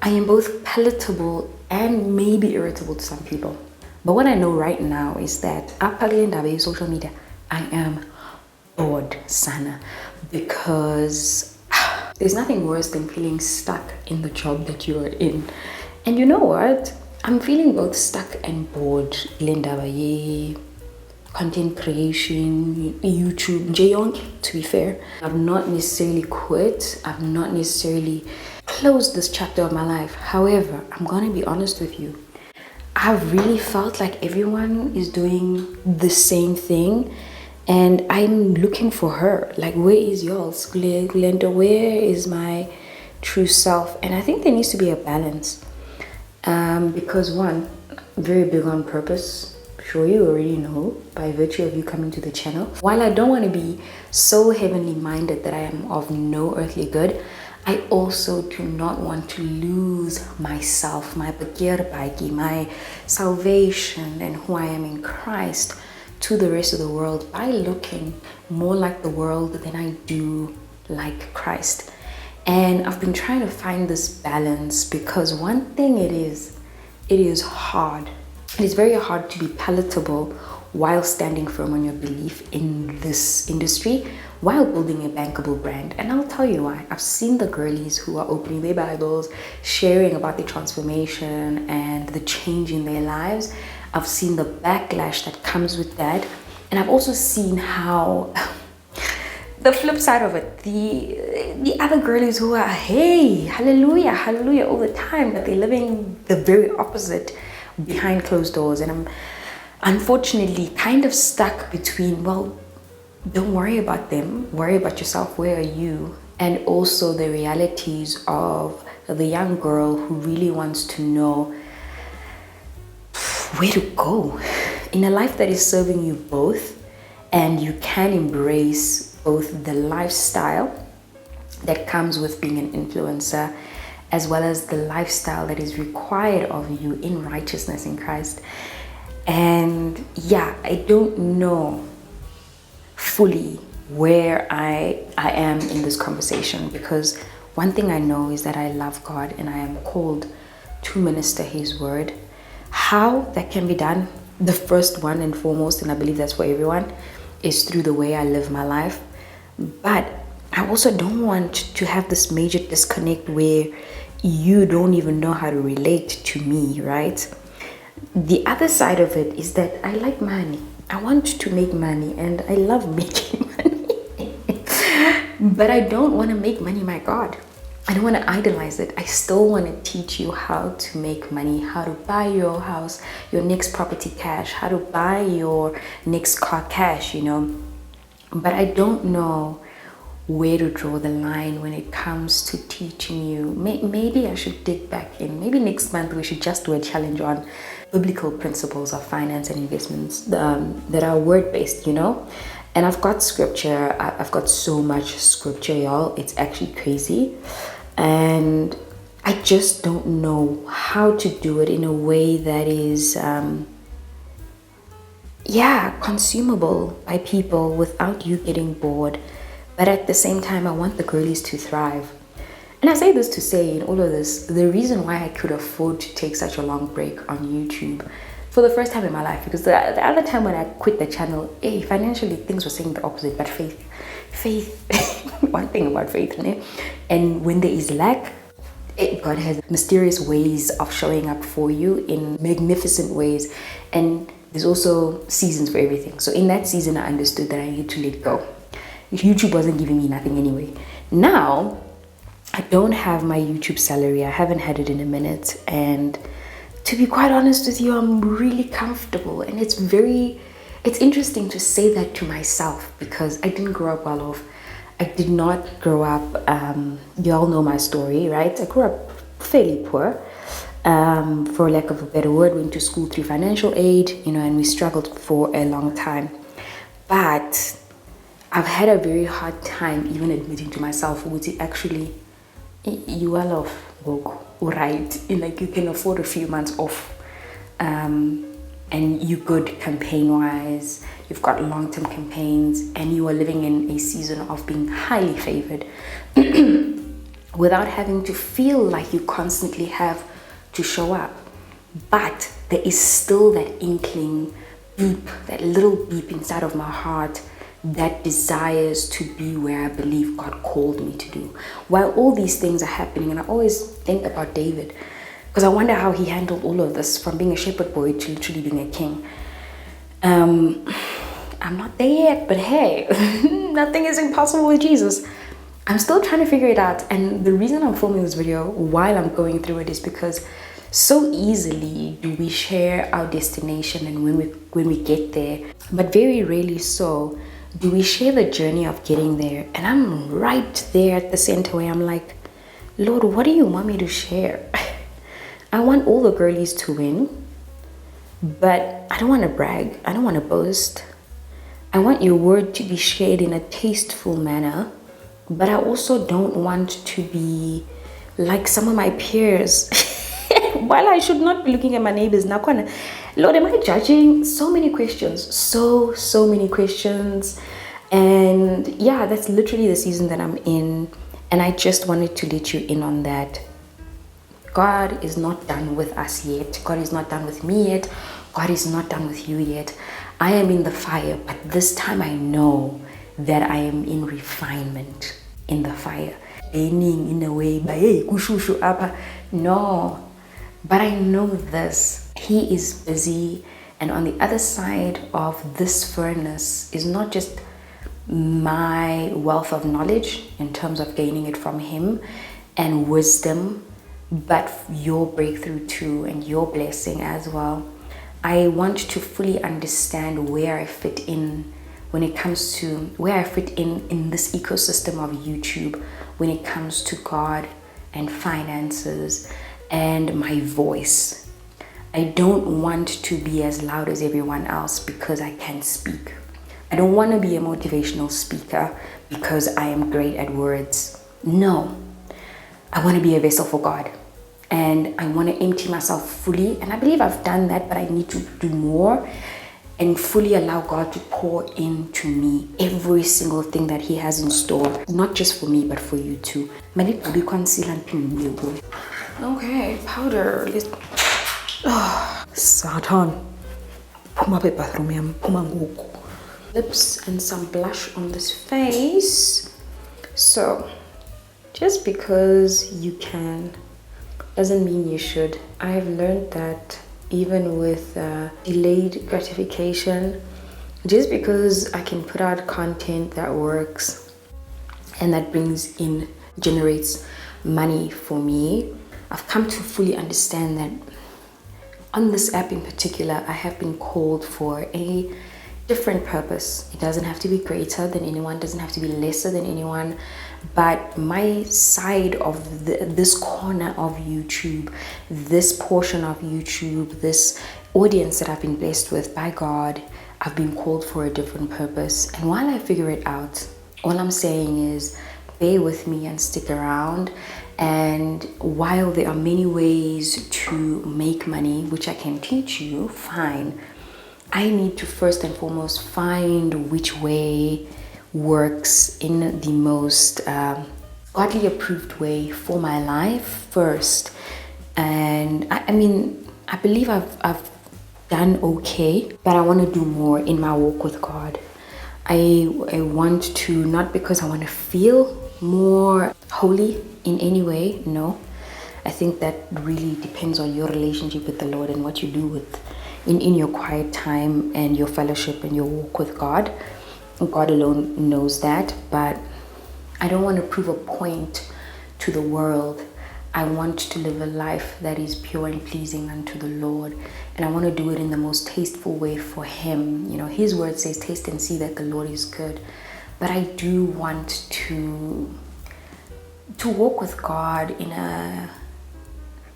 I am both palatable and maybe irritable to some people. But what I know right now is that apparently social media, I am bored, Sana, because there's nothing worse than feeling stuck in the job that you are in. And you know what? I'm feeling both stuck and bored. Linda, content creation, YouTube, Jayong, to be fair. I've not necessarily quit. I've not necessarily closed this chapter of my life. However, I'm gonna be honest with you. I've really felt like everyone is doing the same thing, and I'm looking for her. Like, where is yours, Glenda? Where is my true self? And I think there needs to be a balance. Because one, very big on purpose. Sure, you already know by virtue of you coming to the channel. While I don't want to be so heavenly minded that I am of no earthly good, I also do not want to lose myself, my baiki, my salvation, and who I am in Christ to the rest of the world by looking more like the world than I do like Christ. And I've been trying to find this balance, because one thing it is hard. It is very hard to be palatable while standing firm on your belief in this industry, while building a bankable brand. And I'll tell you why. I've seen the girlies who are opening their Bibles, sharing about the transformation and the change in their lives. I've seen the backlash that comes with that. And I've also seen how the flip side of it, the other girlies who are, hey, hallelujah, hallelujah all the time, but they're living the very opposite behind closed doors. And I'm unfortunately kind of stuck between, well, don't worry about them, worry about yourself, where are you? And also the realities of the young girl who really wants to know where to go in a life that is serving you both, and you can embrace both the lifestyle that comes with being an influencer, as well as the lifestyle that is required of you in righteousness in Christ. And yeah, I don't know fully where I am in this conversation, because one thing I know is that I love God and I am called to minister His word. How that can be done, the first one and foremost, and I believe that's for everyone, is through the way I live my life. But I also don't want to have this major disconnect where you don't even know how to relate to me, right? The other side of it is that I like money. I want to make money and I love making money. But I don't want to make money my God. I don't want to idolize it. I still want to teach you how to make money, how to buy your house, your next property cash, how to buy your next car cash, you know. But I don't know where to draw the line when it comes to teaching you. Maybe I should dig back in. Maybe next month we should just do a challenge on biblical principles of finance and investments that are word-based, you know. And I've got scripture. I've got so much scripture, y'all. It's actually crazy. And I just don't know how to do it in a way that is consumable by people without you getting bored. But at the same time, I want the girlies to thrive. And I say this to say, in all of this, the reason why I could afford to take such a long break on YouTube for the first time in my life, because the other time when I quit the channel, financially things were saying the opposite, but faith, one thing about faith, né? And when there is lack, God has mysterious ways of showing up for you in magnificent ways. And there's also seasons for everything. So in that season, I understood that I needed to let go. YouTube wasn't giving me nothing anyway. Now, I don't have my YouTube salary. I haven't had it in a minute. And to be quite honest with you, I'm really comfortable. And it's interesting to say that to myself, because I didn't grow up well off. I did not grow up, you all know my story, right? I grew up fairly poor, for lack of a better word. Went to school through financial aid, you know, and we struggled for a long time. But I've had a very hard time even admitting to myself, Uti, actually, you well off, right? Like, you can afford a few months off, and you're good campaign-wise. You've got long-term campaigns, and you are living in a season of being highly favored. without having to feel like you constantly have to show up. But there is still that inkling beep, that little beep inside of my heart that desires to be where I believe God called me to do. While all these things are happening, and I always think about David, because I wonder how he handled all of this, from being a shepherd boy to literally being a king. I'm not there yet, but hey, nothing is impossible with Jesus. I'm still trying to figure it out. And the reason I'm filming this video while I'm going through it is because so easily do we share our destination and when we get there, but very rarely so do we share the journey of getting there. And I'm right there at the center where I'm like, Lord, what do you want me to share? I want all the girlies to win, but I don't want to brag. I don't want to boast. I want your word to be shared in a tasteful manner, but I also don't want to be like some of my peers. While I should not be looking at my neighbors now, Lord, am I judging? So many questions, so many questions. And yeah, that's literally the season that I'm in. And I just wanted to let you in on that. God is not done with us yet. God is not done with me yet. God is not done with you yet. I am in the fire, but this time I know that I am in refinement in the fire. In a way, no. But I know this, he is busy, and on the other side of this furnace is not just my wealth of knowledge in terms of gaining it from him and wisdom, but your breakthrough too and your blessing as well. I want to fully understand where I fit in when it comes to where I fit in this ecosystem of YouTube, when it comes to God and finances and my voice. I don't want to be as loud as everyone else because I can speak. I don't want to be a motivational speaker because I am great at words. No, I want to be a vessel for God, and I want to empty myself fully, and I believe I've done that, but I need to do more and fully allow God to pour into me every single thing that he has in store, not just for me but for you too. Okay, powder. Let's... Satan. Lips and some blush on this face. So, just because you can doesn't mean you should. I've learned that even with delayed gratification, just because I can put out content that works and that generates money for me, I've come to fully understand that on this app in particular, I have been called for a different purpose. It doesn't have to be greater than anyone, doesn't have to be lesser than anyone, but my side of this corner of YouTube, this portion of YouTube, this audience that I've been blessed with by God, I've been called for a different purpose. And while I figure it out, all I'm saying is bear with me and stick around. And while there are many ways to make money, which I can teach you, fine, I need to first and foremost find which way works in the most godly approved way for my life first. And I mean, I believe I've done okay, but I want to do more in my walk with God. I want to, not because I want to feel more holy in any way, no. I think that really depends on your relationship with the Lord and what you do with in your quiet time and your fellowship and your walk with God. God alone knows that, but I don't want to prove a point to the world. I want to live a life that is pure and pleasing unto the Lord, and I want to do it in the most tasteful way for him. You know, his word says, taste and see that the Lord is good. But I do want to walk with God in a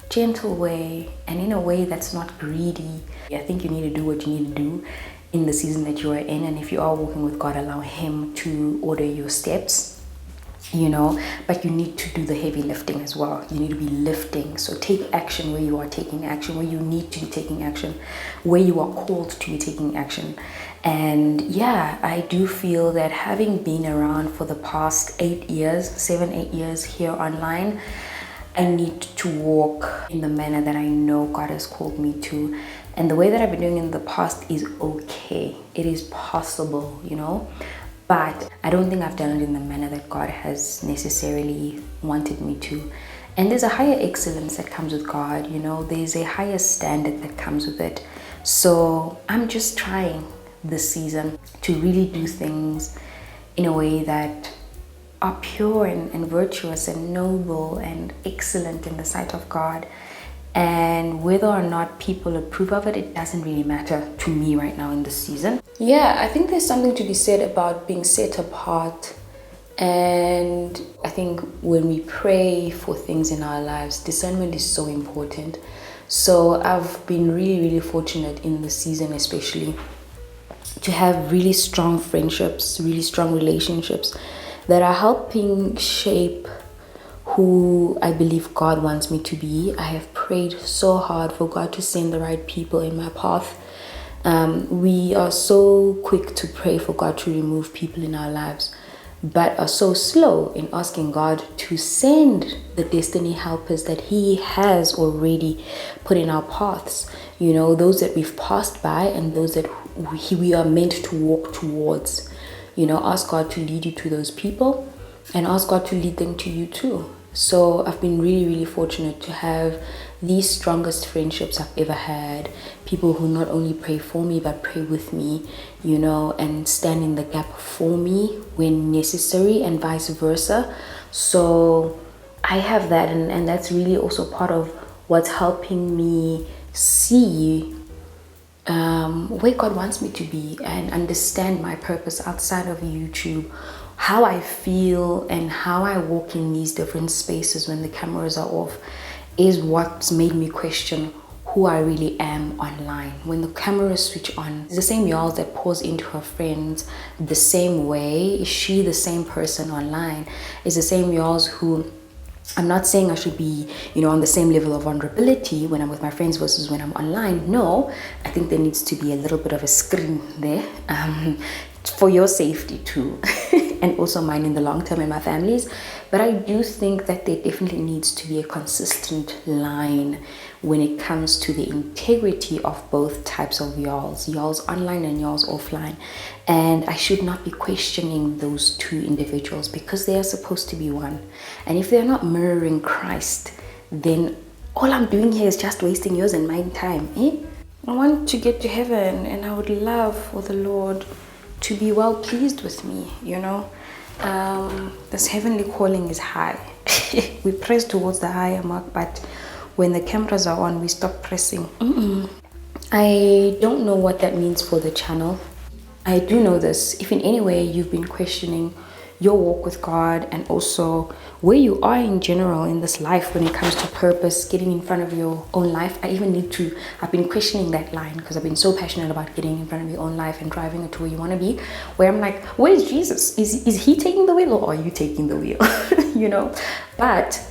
gentle way and in a way that's not greedy. I think you need to do what you need to do in the season that you are in, and if you are walking with God, allow him to order your steps. but you need to do the heavy lifting as well. You need to be lifting. So take action where you are taking action, where you need to be taking action, where you are called to be taking action. And yeah, I do feel that having been around for the past 8 years, 7-8 years here online, I need to walk in the manner that I know God has called me to. And the way that I've been doing in the past is okay. It is possible, but I don't think I've done it in the manner that God has necessarily wanted me to. And there's a higher excellence that comes with God, there's a higher standard that comes with it. So I'm just trying this season to really do things in a way that are pure and virtuous and noble and excellent in the sight of God. And whether or not people approve of it, it doesn't really matter to me right now in this season. Yeah, I think there's something to be said about being set apart. And I think when we pray for things in our lives, discernment is so important. So I've been really, really fortunate in this season, especially, to have really strong friendships, really strong relationships that are helping shape who I believe God wants me to be. I have prayed so hard for God to send the right people in my path. We are so quick to pray for God to remove people in our lives, but are so slow in asking God to send the destiny helpers that He has already put in our paths. Those that we've passed by and those that we are meant to walk towards. Ask God to lead you to those people and ask God to lead them to you too. So I've been really, really fortunate to have the strongest friendships I've ever had. People who not only pray for me, but pray with me, and stand in the gap for me when necessary and vice versa. So I have that, and that's really also part of what's helping me see where God wants me to be and understand my purpose outside of YouTube. How I feel and how I walk in these different spaces when the cameras are off is what's made me question who I really am online. When the cameras switch on, it's the same y'all that pours into her friends the same way. Is she the same person online? It's the same y'all who, I'm not saying I should be, on the same level of vulnerability when I'm with my friends versus when I'm online. No, I think there needs to be a little bit of a screen there for your safety too, and also mine in the long term and my family's. But I do think that there definitely needs to be a consistent line when it comes to the integrity of both types of y'all's online and y'all's offline. And I should not be questioning those two individuals because they are supposed to be one. And if they're not mirroring Christ, then all I'm doing here is just wasting yours and my time. I want to get to heaven, and I would love for the Lord to be well pleased with me, This heavenly calling is high. We press towards the higher mark, but when the cameras are on, we stop pressing. I don't know what that means for the channel. I do know this. If in any way you've been questioning your walk with God and also where you are in general in this life when it comes to purpose, getting in front of your own life. I've been questioning that line because I've been so passionate about getting in front of your own life and driving it to where you want to be, where I'm like, where's Jesus? Is He taking the wheel or are you taking the wheel? But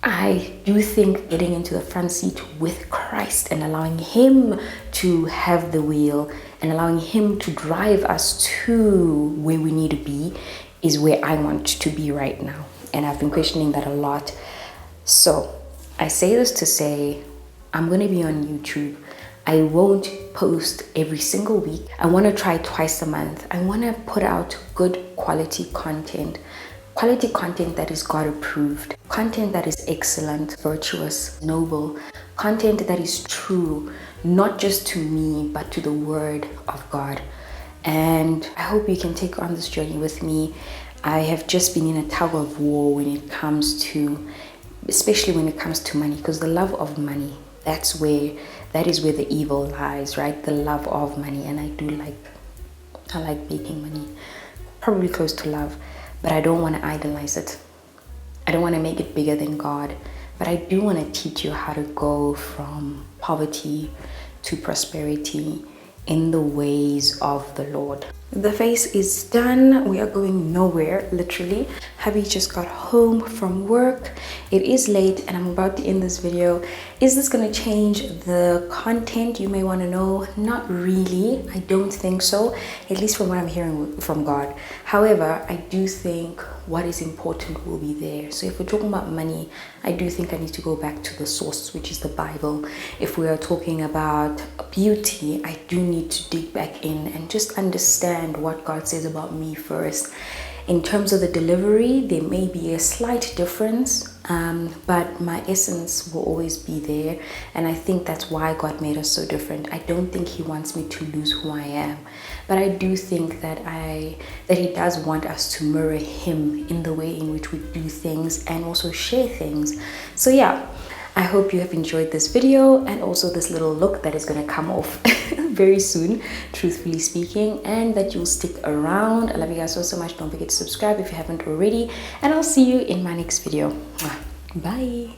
I do think getting into the front seat with Christ and allowing Him to have the wheel and allowing Him to drive us to where we need to be is where I want to be right now. And I've been questioning that a lot. So I say this to say, I'm going to be on YouTube. I won't post every single week. I want to try twice a month. I want to put out good quality content that is God approved, content that is excellent, virtuous, noble, content that is true, not just to me, but to the word of God. And I hope you can take on this journey with me. I have just been in a tug of war especially when it comes to money, because the love of money, that is where the evil lies, right? The love of money. And I like making money, probably close to love, but I don't want to idolize it. I don't want to make it bigger than God, but I do want to teach you how to go from poverty to prosperity in the ways of the Lord. The face is done. We are going nowhere, literally. Hubby just got home from work. It is late and I'm about to end this video. Is this going to change the content? You may want to know. Not really. I don't think so, at least from what I'm hearing from God. However, I do think what is important will be there. So if we're talking about money, I do think I need to go back to the source, which is the Bible. If we are talking about beauty, I do need to dig back in and just understand what God says about me first. In terms of the delivery, there may be a slight difference, but my essence will always be there. And I think that's why God made us so different. I don't think He wants me to lose who I am, but I do think that He does want us to mirror Him in the way in which we do things and also share things. So yeah, I hope you have enjoyed this video and also this little look that is going to come off very soon, truthfully speaking, and that you'll stick around. I love you guys so much. Don't forget to subscribe if you haven't already, and I'll see you in my next video. Bye.